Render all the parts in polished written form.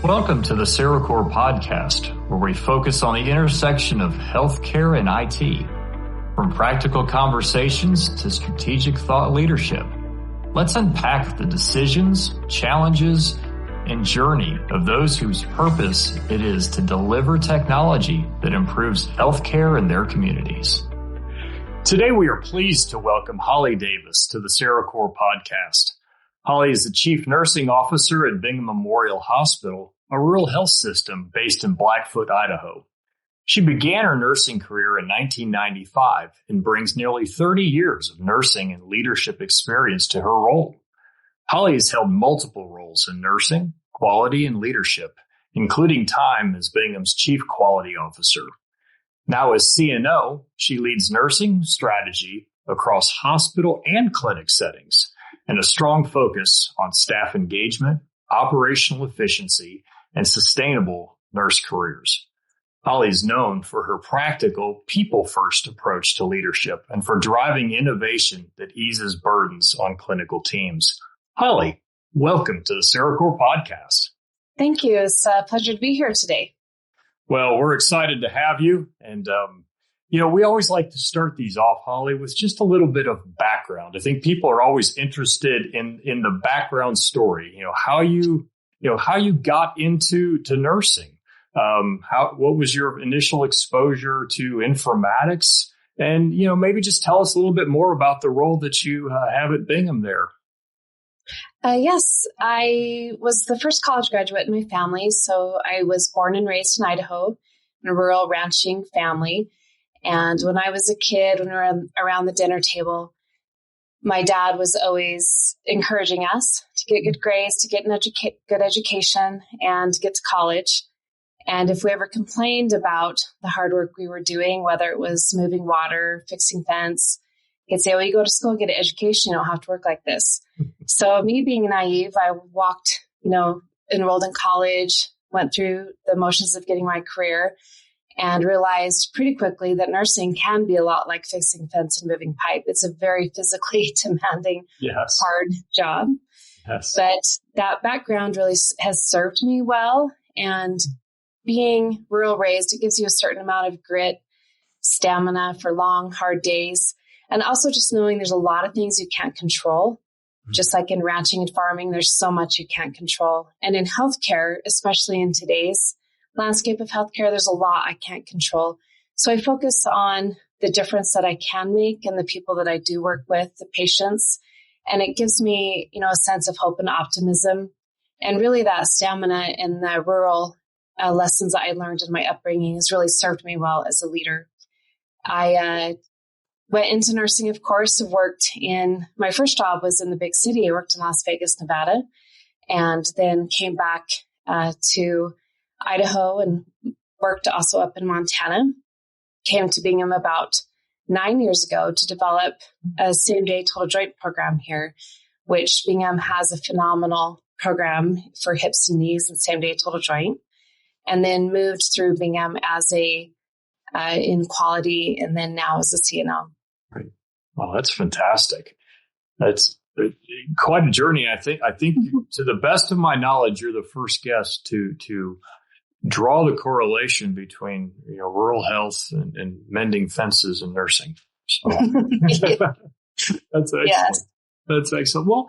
Welcome to the CereCore Podcast, where we focus on the intersection of healthcare and IT. From practical conversations to strategic thought leadership, let's unpack the decisions, challenges, and journey of those whose purpose it is to deliver technology that improves healthcare in their communities. Today, we are pleased to welcome Holly Davis to the CereCore Podcast. Holly is the Chief Nursing Officer at Bingham Memorial Hospital, a rural health system based in Blackfoot, Idaho. She began her nursing career in 1995 and brings nearly 30 years of nursing and leadership experience to her role. Holly has held multiple roles in nursing, quality, and leadership, including time as Bingham's Chief Quality Officer. Now as CNO, she leads nursing strategy across hospital and clinic settings, and a strong focus on staff engagement, operational efficiency, and sustainable nurse careers. Holly is known for her practical, people-first approach to leadership and for driving innovation that eases burdens on clinical teams. Holly, welcome to the CereCore Podcast. Thank you. It's a pleasure to be here today. Well, we're excited to have you. And, we always like to start these off, Holly, with just a little bit of background. I think people are always interested in the background story, how you got into nursing. What was your initial exposure to informatics? And, maybe just tell us a little bit more about the role that you have at Bingham there. Yes, I was the first college graduate in my family. So I was born and raised in Idaho in a rural ranching family. And when I was a kid, when we were around the dinner table, my dad was always encouraging us to get good grades, to get an good education, and to get to college. And if we ever complained about the hard work we were doing, whether it was moving water, fixing fence, he'd say, well, you go to school, get an education, you don't have to work like this. So me being naive, I walked, enrolled in college, went through the motions of getting my career, and realized pretty quickly that nursing can be a lot like fixing fence and moving pipe. It's a very physically demanding, hard job. Yes. But that background really has served me well. And being rural raised, it gives you a certain amount of grit, stamina for long, hard days. And also just knowing there's a lot of things you can't control. Just like in ranching and farming, there's so much you can't control. And in healthcare, especially in today's landscape of healthcare, there's a lot I can't control. So I focus on the difference that I can make and the people that I do work with, the patients. And it gives me, a sense of hope and optimism. And really that stamina and the rural lessons that I learned in my upbringing has really served me well as a leader. I went into nursing, of course. My first job was in the big city. I worked in Las Vegas, Nevada, and then came back to Idaho and worked also up in Montana. Came to Bingham about 9 years ago to develop a same-day total joint program here, which Bingham has a phenomenal program for hips and knees and same-day total joint, and then moved through Bingham as in quality, and then now as a CNO. Right. Well, that's fantastic. That's quite a journey. I think to the best of my knowledge, you're the first guest to draw the correlation between rural health and mending fences and nursing. So that's excellent. Yes. That's excellent. Well,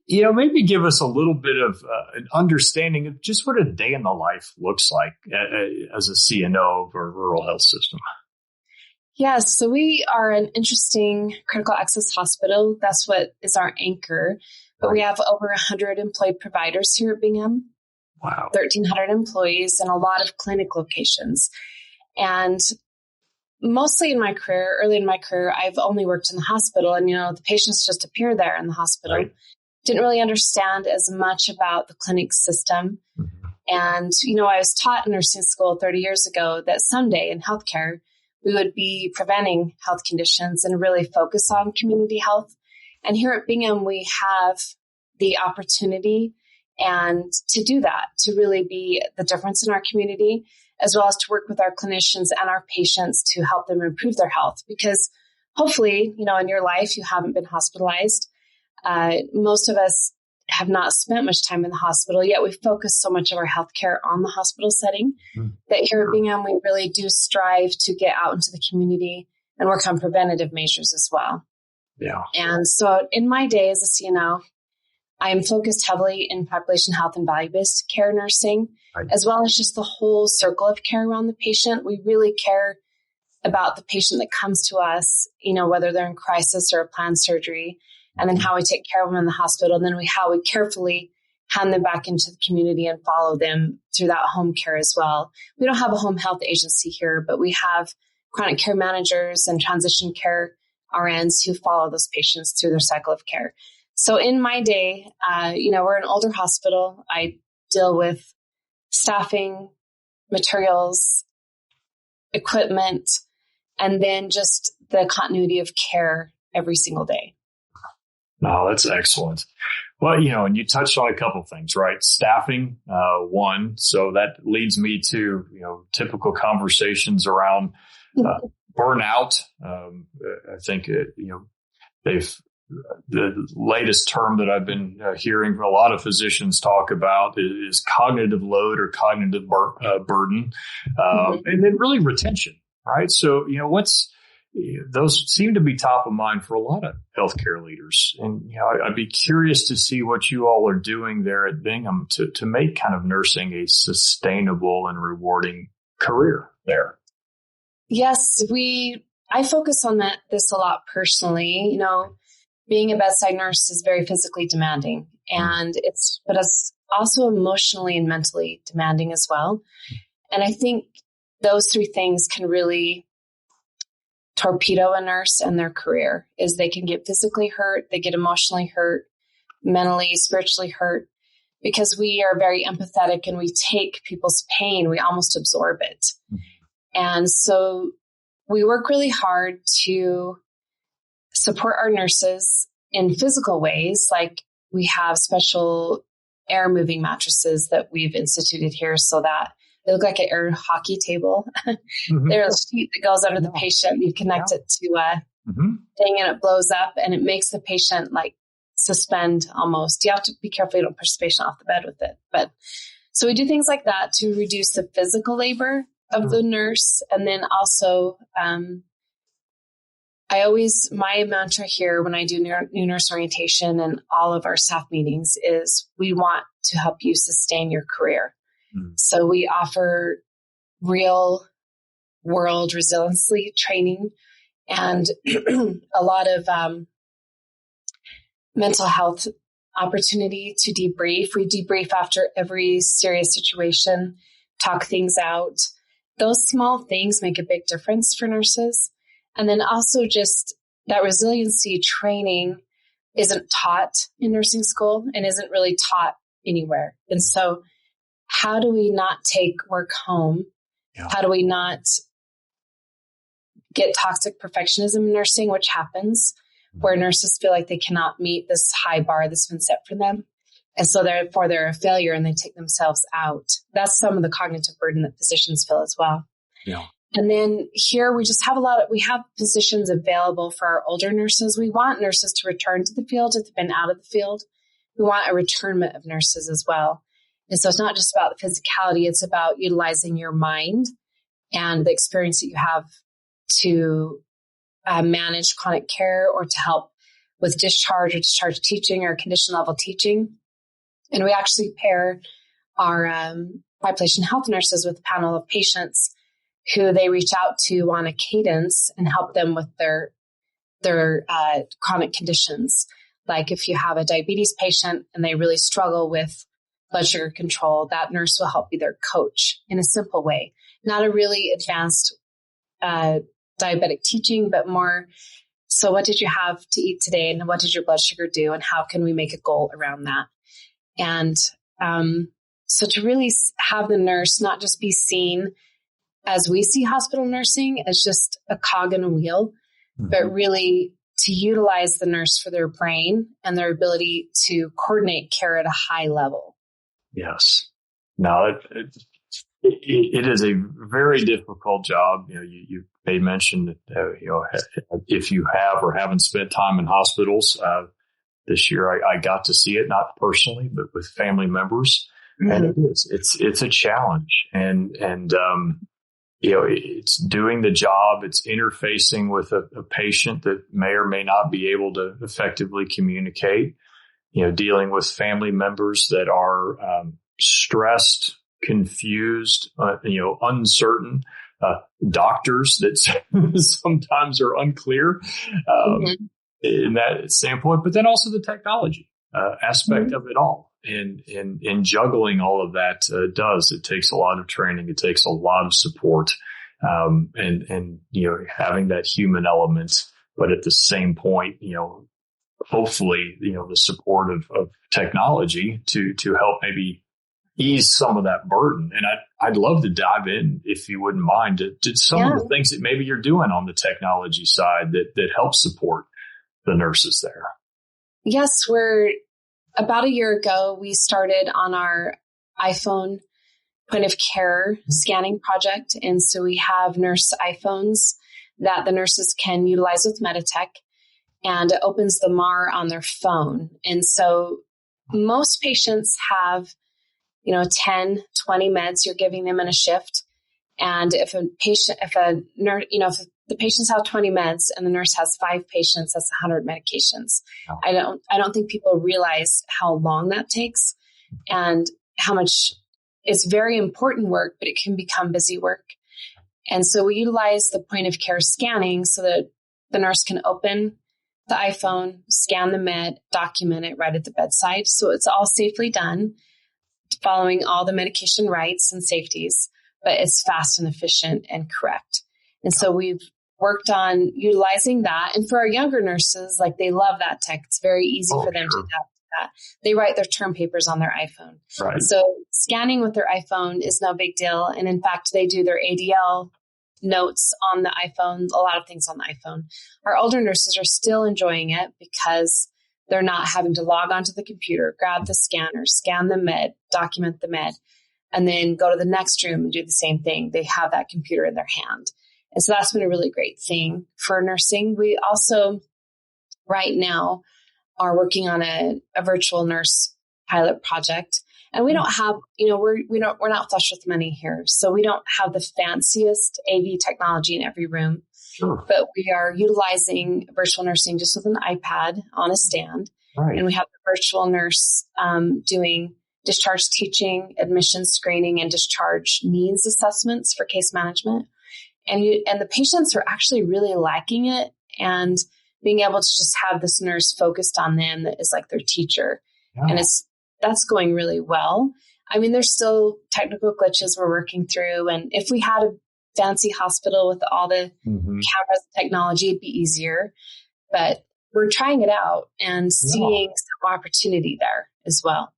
maybe give us a little bit of an understanding of just what a day in the life looks like as a CNO of a rural health system. Yes. So we are an interesting critical access hospital. That's what is our anchor. But we have over 100 employed providers here at Bingham. Wow. 1,300 employees and a lot of clinic locations. And mostly early in my career, I've only worked in the hospital, and, the patients just appear there in the hospital. Right. Didn't really understand as much about the clinic system. Mm-hmm. And, I was taught in nursing school 30 years ago that someday in healthcare, we would be preventing health conditions and really focus on community health. And here at Bingham, we have the opportunity and to do that, to really be the difference in our community, as well as to work with our clinicians and our patients to help them improve their health. Because hopefully, in your life, you haven't been hospitalized. Most of us have not spent much time in the hospital, yet we focus so much of our healthcare on the hospital setting that here at Bingham, we really do strive to get out into the community and work on preventative measures as well. Yeah. And so in my day as a CNO, I am focused heavily in population health and value-based care nursing, as well as just the whole circle of care around the patient. We really care about the patient that comes to us, whether they're in crisis or a planned surgery, and then how we take care of them in the hospital, and then how we carefully hand them back into the community and follow them through that home care as well. We don't have a home health agency here, but we have chronic care managers and transition care RNs who follow those patients through their cycle of care. So in my day, we're an older hospital. I deal with staffing, materials, equipment, and then just the continuity of care every single day. No, that's excellent. Well, and you touched on a couple of things, right? Staffing, one. So that leads me to, typical conversations around burnout. I think, the latest term that I've been hearing a lot of physicians talk about is cognitive load or cognitive burden, and then really retention, right? So, those seem to be top of mind for a lot of healthcare leaders. And, I'd be curious to see what you all are doing there at Bingham to make kind of nursing a sustainable and rewarding career there. Yes, I focus on this a lot personally. Being a bedside nurse is very physically demanding, and it's also emotionally and mentally demanding as well. And I think those three things can really torpedo a nurse and their career. Is they can get physically hurt, they get emotionally hurt, mentally, spiritually hurt, because we are very empathetic and we take people's pain, we almost absorb it. And so we work really hard to support our nurses in physical ways. Like we have special air moving mattresses that we've instituted here so that they look like an air hockey table. There's a sheet that goes under the patient. You connect it to a thing and it blows up and it makes the patient like suspend almost. You have to be careful you don't push the patient off the bed with it. But so we do things like that to reduce the physical labor of the nurse. And then also, my mantra here when I do new nurse orientation and all of our staff meetings is we want to help you sustain your career. So we offer real world resiliency training and a lot of mental health opportunity to debrief. We debrief after every serious situation, talk things out. Those small things make a big difference for nurses. And then also just that resiliency training isn't taught in nursing school and isn't really taught anywhere. And so how do we not take work home? Yeah. How do we not get toxic perfectionism in nursing, which happens, where nurses feel like they cannot meet this high bar that's been set for them. And so therefore they're a failure and they take themselves out. That's some of the cognitive burden that physicians feel as well. Yeah. And then here we just have we have positions available for our older nurses. We want nurses to return to the field if they've been out of the field. We want a returnment of nurses as well. And so it's not just about the physicality, it's about utilizing your mind and the experience that you have to manage chronic care or to help with discharge or discharge teaching or condition level teaching. And we actually pair our population health nurses with a panel of patients who they reach out to on a cadence and help them with their chronic conditions. Like if you have a diabetes patient and they really struggle with blood sugar control, that nurse will help be their coach in a simple way. Not a really advanced diabetic teaching, but more, so what did you have to eat today and what did your blood sugar do and how can we make a goal around that? And so to really have the nurse not just be seen as we see hospital nursing as just a cog in a wheel, but really to utilize the nurse for their brain and their ability to coordinate care at a high level. Yes. No, it is a very difficult job. They mentioned, if you have or haven't spent time in hospitals, this year. I got to see it, not personally, but with family members. Mm-hmm. And it's a challenge. And it's doing the job. It's interfacing with a patient that may or may not be able to effectively communicate, dealing with family members that are stressed, confused, uncertain, doctors that sometimes are unclear in that standpoint, but then also the technology aspect of it all. And juggling all of that it takes a lot of training. It takes a lot of support, and having that human element, but at the same point, hopefully, the support of technology to help maybe ease some of that burden. And I'd love to dive in, if you wouldn't mind, to some of the things that maybe you're doing on the technology side that help support the nurses there. Yes, about a year ago, we started on our iPhone point of care scanning project. And so we have nurse iPhones that the nurses can utilize with Meditech, and it opens the MAR on their phone. And so most patients have, 10, 20 meds you're giving them in a shift. And if the patients have 20 meds and the nurse has 5 patients, that's 100 medications. Oh. I don't think people realize how long that takes and how much it's very important work, but it can become busy work. And so we utilize the point of care scanning so that the nurse can open the iPhone, scan the med, document it right at the bedside. So it's all safely done, following all the medication rights and safeties, but it's fast and efficient and correct. And so we've worked on utilizing that. And for our younger nurses, they love that tech. It's very easy for them to adapt to that. They write their term papers on their iPhone. Right. So scanning with their iPhone is no big deal. And in fact, they do their ADL notes on the iPhone, a lot of things on the iPhone. Our older nurses are still enjoying it because they're not having to log onto the computer, grab the scanner, scan the med, document the med, and then go to the next room and do the same thing. They have that computer in their hand. And so that's been a really great thing for nursing. We also, right now, are working on a virtual nurse pilot project. And we don't have, we're not flush with money here. So we don't have the fanciest AV technology in every room. Sure. But we are utilizing virtual nursing just with an iPad on a stand. Right. And we have the virtual nurse doing discharge teaching, admission screening, and discharge needs assessments for case management. And the patients are actually really liking it, and being able to just have this nurse focused on them that is like their teacher. Yeah. And that's going really well. I mean, there's still technical glitches we're working through. And if we had a fancy hospital with all the cameras and technology, it'd be easier. But we're trying it out and seeing some opportunity there as well.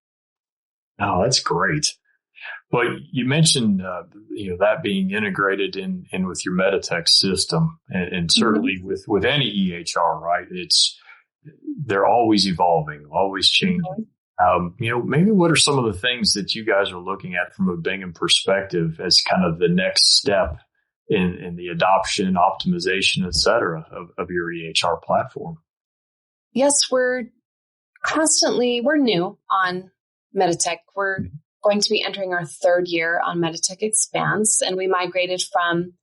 Oh, that's great. Well, you mentioned, that being integrated in with your Meditech system, and certainly with any EHR, right? They're always evolving, always changing. Maybe what are some of the things that you guys are looking at from a Bingham perspective as kind of the next step in the adoption, optimization, et cetera, of your EHR platform? Yes, we're new on Meditech. We're going to be entering our 3rd year on Meditech Expanse, and we migrated from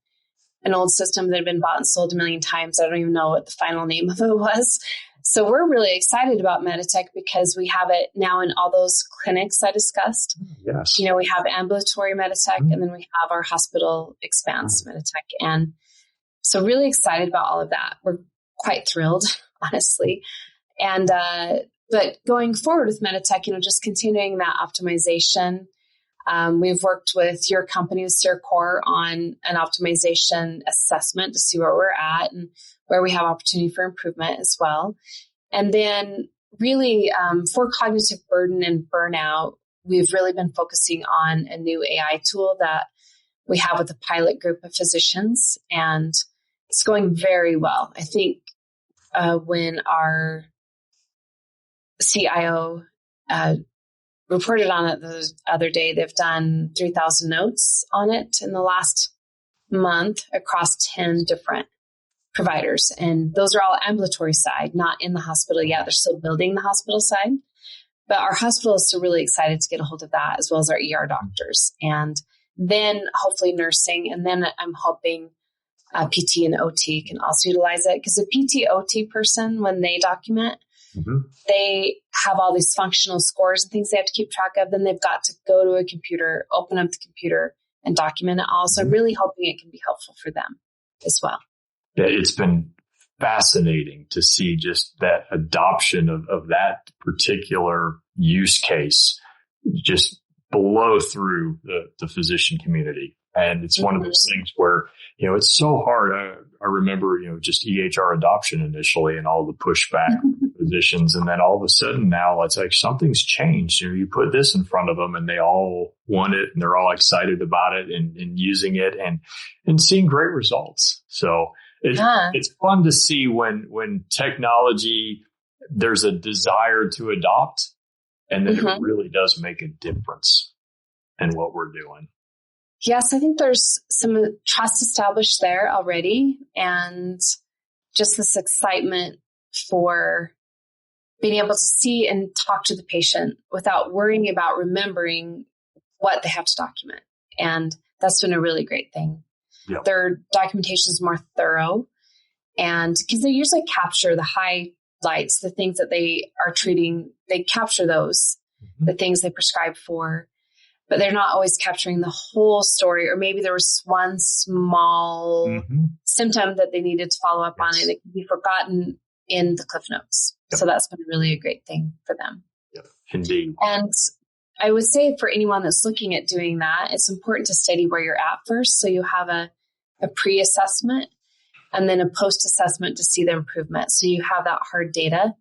an old system that had been bought and sold a million times. I don't even know what the final name of it was. So we're really excited about Meditech because we have it now in all those clinics I discussed. Yes. We have ambulatory Meditech, and then we have our hospital Expanse Meditech. And so really excited about all of that. We're quite thrilled, honestly. And, but going forward with Meditech, just continuing that optimization. We've worked with your company, with CereCore, on an optimization assessment to see where we're at and where we have opportunity for improvement as well. And then really for cognitive burden and burnout, we've really been focusing on a new AI tool that we have with a pilot group of physicians, and it's going very well. I think when our CIO reported on it the other day, they've done 3,000 notes on it in the last month across 10 different providers. And those are all ambulatory side, not in the hospital yet. They're still building the hospital side. But our hospital is still really excited to get a hold of that, as well as our ER doctors. And then hopefully nursing. And then I'm hoping PT and OT can also utilize it. Because a PT OT person, when they document, they have all these functional scores and things they have to keep track of. Then they've got to go to a computer, open up the computer, and document it all. So I'm really hoping it can be helpful for them as well. Yeah, it's been fascinating to see just that adoption of that particular use case just blow through the physician community. And it's one of those things where, it's so hard. I remember, just EHR adoption initially and all the pushback from physicians. And then all of a sudden now it's like something's changed. You put this in front of them and they all want it and they're all excited about it and using it and seeing great results. So it's fun to see when technology, there's a desire to adopt and then it really does make a difference in what we're doing. Yes, I think there's some trust established there already, and just this excitement for being able to see and talk to the patient without worrying about remembering what they have to document. And that's been a really great thing. Yep. Their documentation is more thorough, and because they usually capture the highlights, the things that they are treating, they capture those, the things they prescribe for. But they're not always capturing the whole story, or maybe there was one small symptom that they needed to follow up on, and it can be forgotten in the Cliff Notes. Yep. So that's been really a great thing for them. Yep, indeed. And I would say for anyone that's looking at doing that, it's important to study where you're at first. So you have a pre-assessment and then a post-assessment to see the improvement. So you have that hard data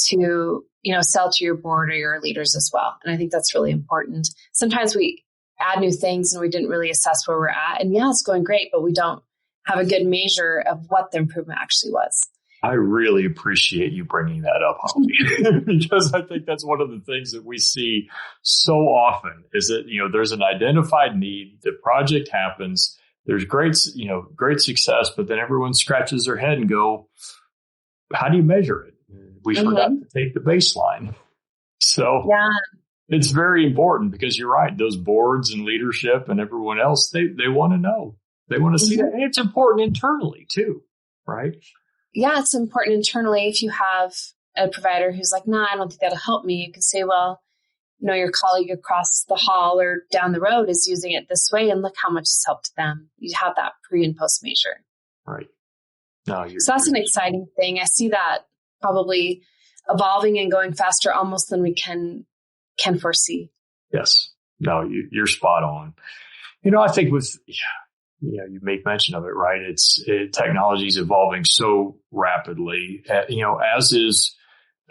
to sell to your board or your leaders as well. And I think that's really important. Sometimes we add new things and we didn't really assess where we're at. And it's going great, but we don't have a good measure of what the improvement actually was. I really appreciate you bringing that up, Holly, because I think that's one of the things that we see so often is that, there's an identified need, the project happens, there's great success, but then everyone scratches their head and go, how do you measure it? We forgot to take the baseline. So it's very important because you're right. Those boards and leadership and everyone else, they want to know. They want to see that. And it's important internally too, right? Yeah, it's important internally. If you have a provider who's like, I don't think that'll help me. You can say, well, your colleague across the hall or down the road is using it this way, and look how much it's helped them. You have that pre and post measure. Right. So that's an exciting thing. I see that probably evolving and going faster almost than we can foresee. Yes. No, you're spot on. I think you make mention of it, right? Technology is evolving so rapidly, as is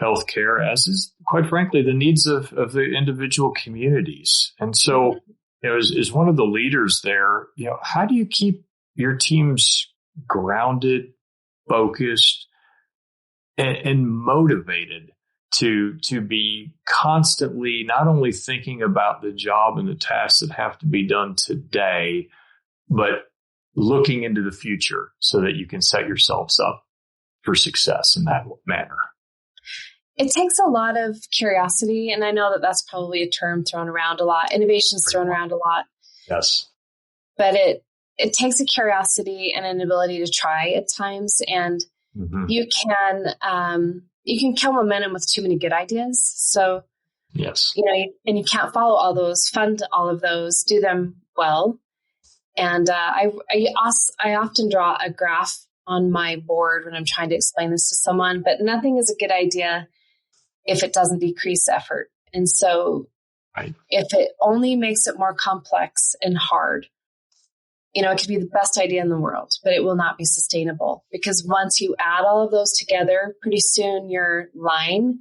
healthcare, as is, quite frankly, the needs of the individual communities. And so, as one of the leaders there, how do you keep your teams grounded, focused, and motivated to be constantly not only thinking about the job and the tasks that have to be done today, but looking into the future so that you can set yourselves up for success in that manner? It takes a lot of curiosity. And I know that that's probably a term thrown around a lot. Innovation's thrown around a lot. Yes. But it takes a curiosity and an ability to try at times. And you can kill momentum with too many good ideas. So, yes, and you can't follow all those, fund all of those, do them well. And I often draw a graph on my board when I'm trying to explain this to someone, but nothing is a good idea if it doesn't decrease effort. And so if it only makes it more complex and hard, it could be the best idea in the world, but it will not be sustainable, because once you add all of those together, pretty soon your line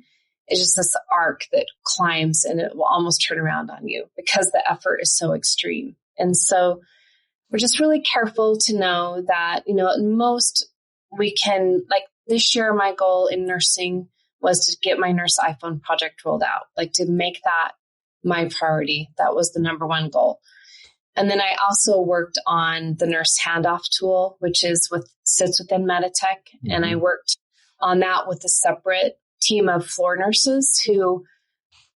is just this arc that climbs and it will almost turn around on you because the effort is so extreme. And so we're just really careful to know that, at most we can, like this year, my goal in nursing was to get my nurse iPhone project rolled out, like to make that my priority. That was the number one goal. And then I also worked on the nurse handoff tool, which sits within Meditech. And I worked on that with a separate team of floor nurses who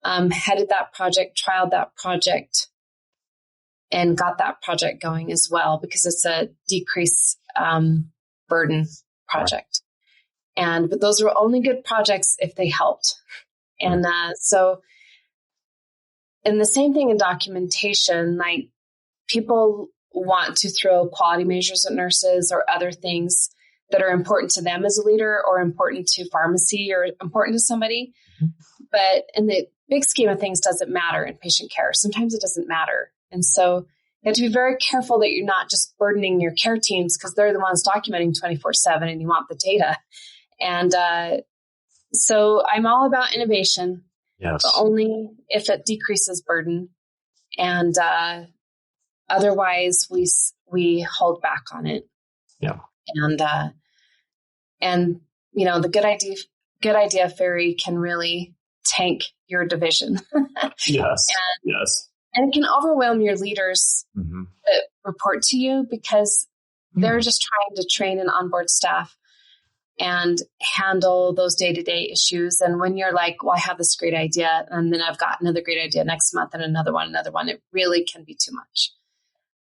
headed that project, trialed that project, and got that project going as well, because it's a decrease burden project. But those were only good projects if they helped. And and the same thing in documentation, like people want to throw quality measures at nurses or other things that are important to them as a leader or important to pharmacy or important to somebody. But in the big scheme of things, doesn't matter in patient care. Sometimes it doesn't matter. And so you have to be very careful that you're not just burdening your care teams, because they're the ones documenting 24/7 and you want the data. And so I'm all about innovation, but only if it decreases burden. And otherwise, we hold back on it. Yeah. And the good idea fairy can really tank your division. Yes. And it can overwhelm your leaders that report to you, because they're just trying to train and onboard staff and handle those day-to-day issues. And when you're like, well, I have this great idea, and then I've got another great idea next month and another one, it really can be too much.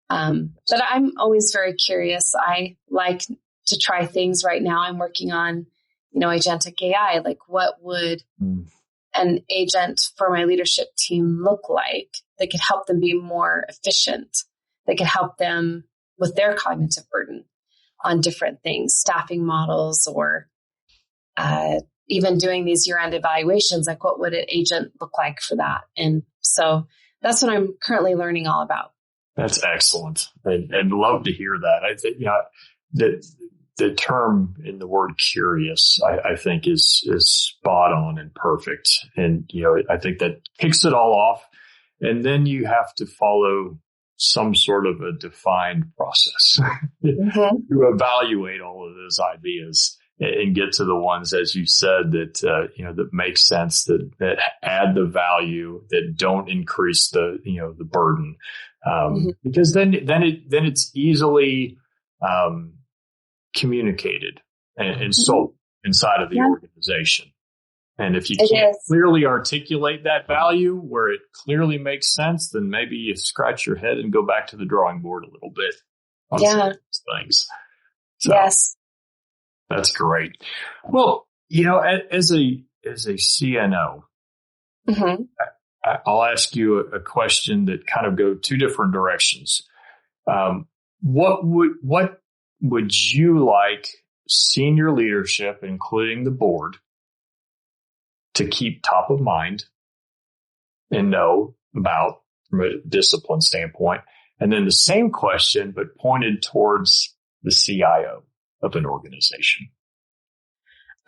But I'm always very curious. I like to try things. Right now I'm working on, agentic AI. Like, what would an agent for my leadership team look like that could help them be more efficient, that could help them with their cognitive burden on different things, staffing models, or even doing these year-end evaluations. Like, what would an agent look like for that? And so that's what I'm currently learning all about. That's excellent. And love to hear that. I think, the term in the word curious, I think is spot on and perfect. And, I think that kicks it all off. And then you have to follow some sort of a defined process to evaluate all of those ideas and get to the ones, as you said, that, that make sense, that add the value, that don't increase the burden. Because then it's easily, communicated and sold inside of the organization. And if you can't clearly articulate that value where it clearly makes sense, then maybe you scratch your head and go back to the drawing board a little bit on some of these things. So, that's great. Well, as a CNO, I'll ask you a question that kind of go two different directions. What would you like senior leadership, including the board, to keep top of mind and know about from a discipline standpoint? And then the same question, but pointed towards the CIO of an organization.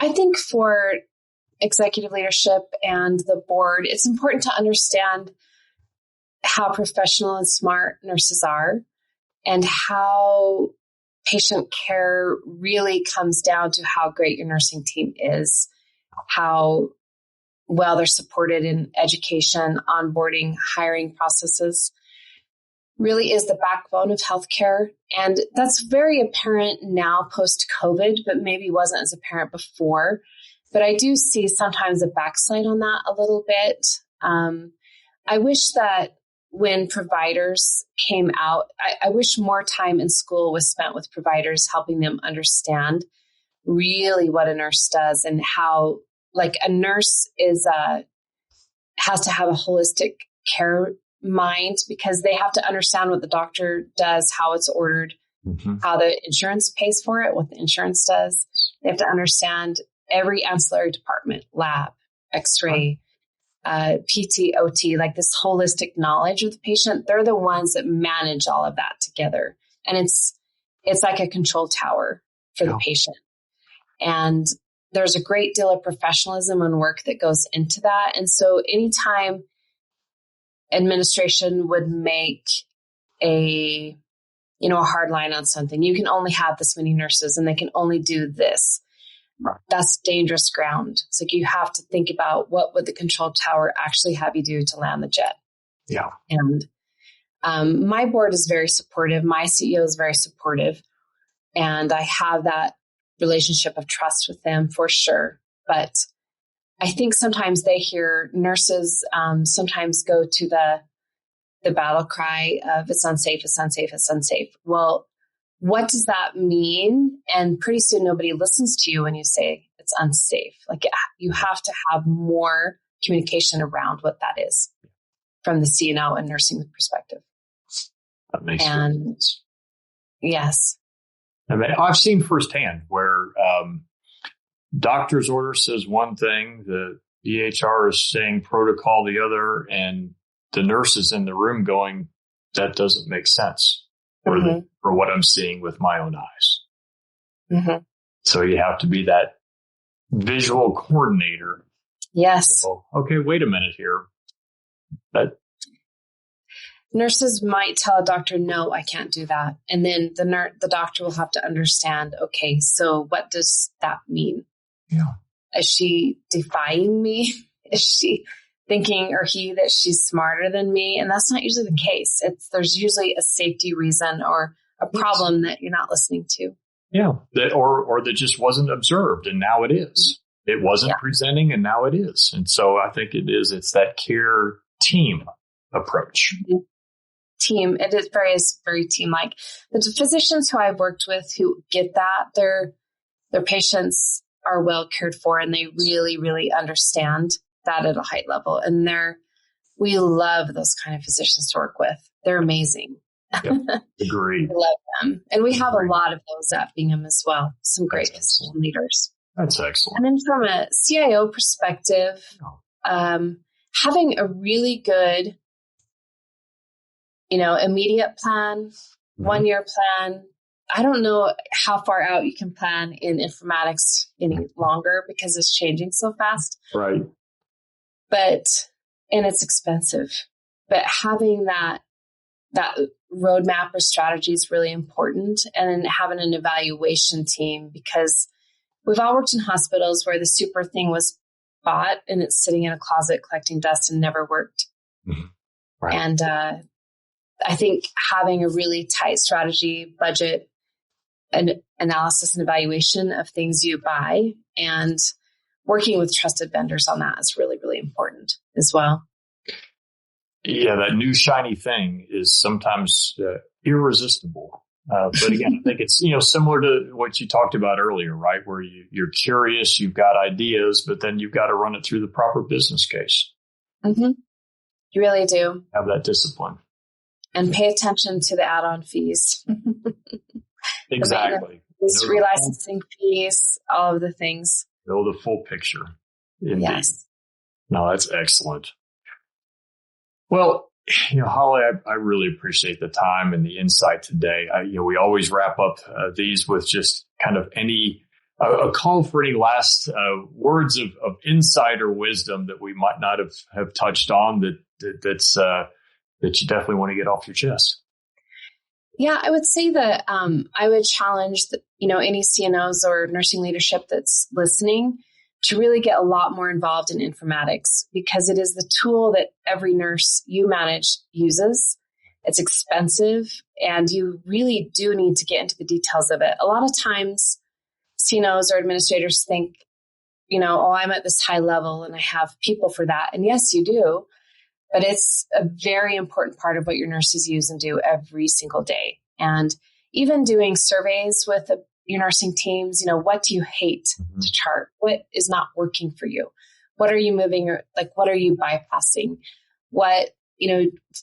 I think for executive leadership and the board, it's important to understand how professional and smart nurses are, and how patient care really comes down to how great your nursing team is, how well they're supported in education, onboarding, hiring processes. Really is the backbone of healthcare. And that's very apparent now post-COVID, but maybe wasn't as apparent before. But I do see sometimes a backslide on that a little bit. I wish that when providers came out, I wish more time in school was spent with providers, helping them understand really what a nurse does, and how, like, a nurse has to have a holistic care mind, because they have to understand what the doctor does, how it's ordered, how the insurance pays for it, what the insurance does. They have to understand every ancillary department, lab, x-ray, PT, OT, like this holistic knowledge of the patient. They're the ones that manage all of that together. And it's like a control tower for the patient. And there's a great deal of professionalism and work that goes into that. And so anytime administration would make a hard line on something, you can only have this many nurses and they can only do this. That's dangerous ground. It's like you have to think about what would the control tower actually have you do to land the jet. Yeah. And My board is very supportive. My CEO is very supportive. And I have that relationship of trust with them for sure. But I think sometimes they hear nurses sometimes go to the battle cry of it's unsafe, it's unsafe, it's unsafe. Well, what does that mean? And pretty soon nobody listens to you when you say it's unsafe. Like you have to have more communication around what that is from the CNO and nursing perspective. That makes sense. Yes. I mean, I've seen firsthand where doctor's order says one thing, the EHR is saying protocol the other, and the nurse is in the room going, that doesn't make sense for what I'm seeing with my own eyes. Mm-hmm. So you have to be that visual coordinator. Yes. So, okay, wait a minute here. Nurses might tell a doctor, no, I can't do that. And then the doctor will have to understand, okay, so what does that mean? Yeah. Is she defying me? Is she thinking or he that she's smarter than me? And that's not usually the case. There's usually a safety reason or a problem that you're not listening to. Yeah. Or that just wasn't observed and now it is. It wasn't presenting and now it is. And so I think it's that care team approach. Mm-hmm. Team. It is very team-like. The physicians who I've worked with who get that, their patients are well cared for and they really, really understand that at a high level. And we love those kind of physicians to work with. They're amazing. Yep. Agreed. We love them. And we have a lot of those at Bingham as well. Some great physician leaders. That's excellent. And then from a CIO perspective, having a really good immediate plan, 1 year plan. I don't know how far out you can plan in informatics any longer because it's changing so fast. Right. And it's expensive, but having that roadmap or strategy is really important. And then having an evaluation team, because we've all worked in hospitals where the super thing was bought and it's sitting in a closet collecting dust and never worked. Mm-hmm. Right. And, I think having a really tight strategy, budget, and analysis and evaluation of things you buy and working with trusted vendors on that is really, really important as well. Yeah, that new shiny thing is sometimes irresistible. But again, I think it's, similar to what you talked about earlier, right? Where you're curious, you've got ideas, but then you've got to run it through the proper business case. Mm-hmm. You really do. Have that discipline. And pay attention to the add-on fees. Exactly. Relicensing fees, all of the things. Know the full picture. Indeed. Yes. No, that's excellent. Well, Holly, I really appreciate the time and the insight today. We always wrap up these with just kind of a call for any last words of insight or wisdom that we might not have touched on that you definitely want to get off your chest. Yeah, I would say that I would challenge any CNOs or nursing leadership that's listening to really get a lot more involved in informatics, because it is the tool that every nurse you manage uses. It's expensive and you really do need to get into the details of it. A lot of times CNOs or administrators think, I'm at this high level and I have people for that. And yes, you do. But it's a very important part of what your nurses use and do every single day. And even doing surveys with your nursing teams, what do you hate to chart? What is not working for you? What are you moving or what are you bypassing?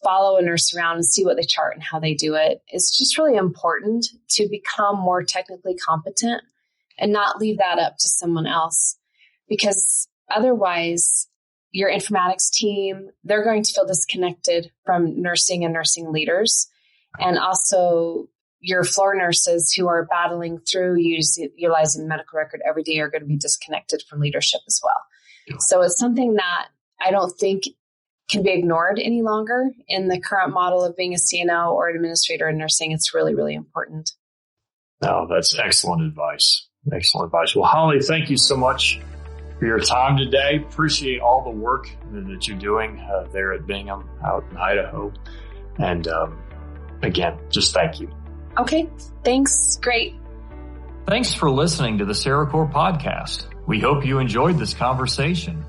Follow a nurse around and see what they chart and how they do it. It's just really important to become more technically competent and not leave that up to someone else, because otherwise your informatics team, they're going to feel disconnected from nursing and nursing leaders. And also your floor nurses who are battling through utilizing the medical record every day are going to be disconnected from leadership as well. Yeah. So it's something that I don't think can be ignored any longer in the current model of being a CNO or an administrator in nursing. It's really, really important. No, that's excellent advice. Excellent advice. Well, Holly, thank you so much for your time today. Appreciate all the work that you're doing there at Bingham out in Idaho. And again, just thank you. Okay, thanks. Great. Thanks for listening to the CereCore Podcast. We hope you enjoyed this conversation.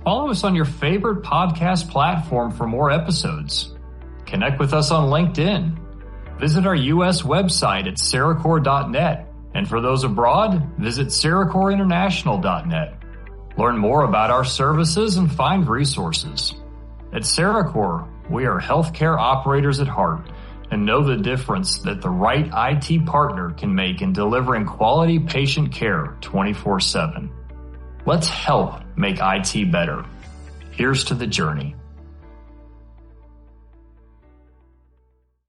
Follow us on your favorite podcast platform for more episodes. Connect with us on LinkedIn. Visit our U.S. website at CereCore.net. And for those abroad, visit CereCoreInternational.net. Learn more about our services and find resources. At CereCore, we are healthcare operators at heart and know the difference that the right IT partner can make in delivering quality patient care 24/7. Let's help make IT better. Here's to the journey.